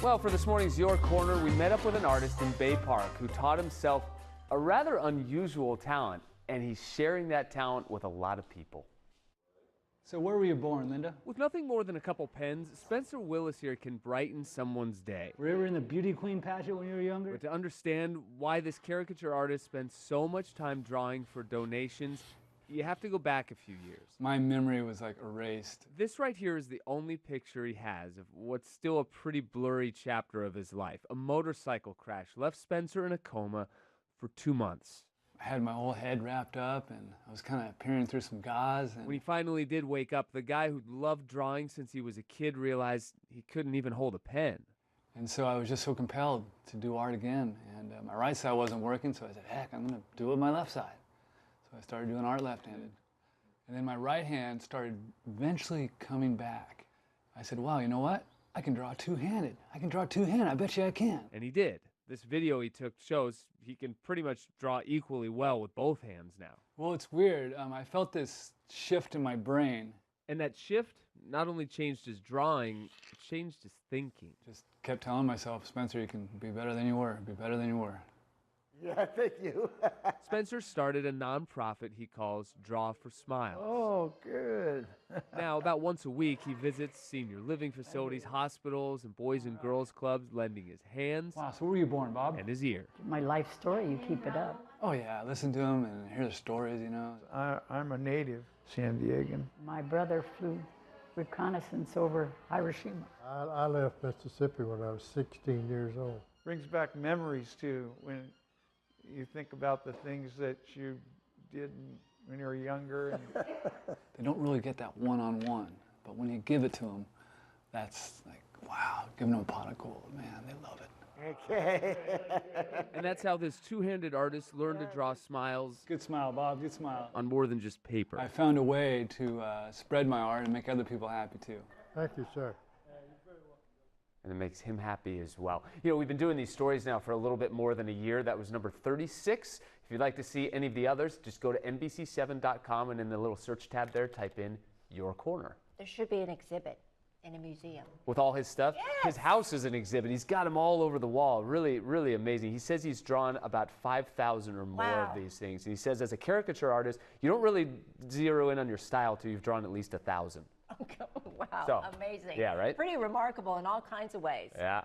Well, for this morning's Your Corner, we met up with an artist in Bay Park who taught himself a rather unusual talent, and he's sharing that talent with a lot of people. So where were you born, Linda? With nothing more than a couple pens, Spencer Willis here can brighten someone's day. Were you ever in the beauty queen pageant when you were younger? But to understand why this caricature artist spends so much time drawing for donations, you have to go back a few years. My memory was like erased. This right here is the only picture he has of what's still a pretty blurry chapter of his life. A motorcycle crash left Spencer in a coma for 2 months. I had my whole head wrapped up and I was kind of peering through some gauze. And When he finally did wake up, the guy who'd loved drawing since he was a kid realized he couldn't even hold a pen. And so I was just so compelled to do art again. And my right side wasn't working, so I said, heck, I'm going to do it with my left side. So I started doing art left-handed. And then my right hand started eventually coming back. I said, wow, you know what? I can draw two-handed. I can draw two-handed. I bet you I can. And he did. This video he took shows he can pretty much draw equally well with both hands now. Well, it's weird. I felt this shift in my brain. And that shift not only changed his drawing, it changed his thinking. Just kept telling myself, Spencer, you can be better than you were. Be better than you were. Yeah, thank you. Spencer started a nonprofit he calls Draw for Smiles. Oh, good. Now, about once a week, he visits senior living facilities, hospitals, and boys and girls clubs, lending his hands Wow, so where were you born, Bob? and his ear. My life story, you keep it up. Oh yeah, I listen to them and hear their stories, you know. I'm a native San Diegan. My brother flew reconnaissance over Hiroshima. I left Mississippi when I was 16 years old. Brings back memories too when you think about the things that you did when you were younger. And They don't really get that one-on-one, but when you give it to them, that's like, wow, giving them a pot of gold, man, they love it. okay. And that's how this two-handed artist learned to draw smiles Good smile, Bob, good smile. on more than just paper. I found a way to spread my art and make other people happy too. Thank you, sir. And it makes him happy as well. You know, we've been doing these stories now for a little bit more than a year. That was number 36. If you'd like to see any of the others, just go to NBC7.com and in the little search tab there, type in Your Corner. There should be an exhibit in a museum. With all his stuff, his house is an exhibit. He's got them all over the wall. Really, really amazing. He says he's drawn about 5,000 or more Wow. of these things. And he says as a caricature artist, you don't really zero in on your style till you've drawn at least 1,000. Wow, So, amazing. yeah, right? Pretty remarkable in all kinds of ways. Yeah.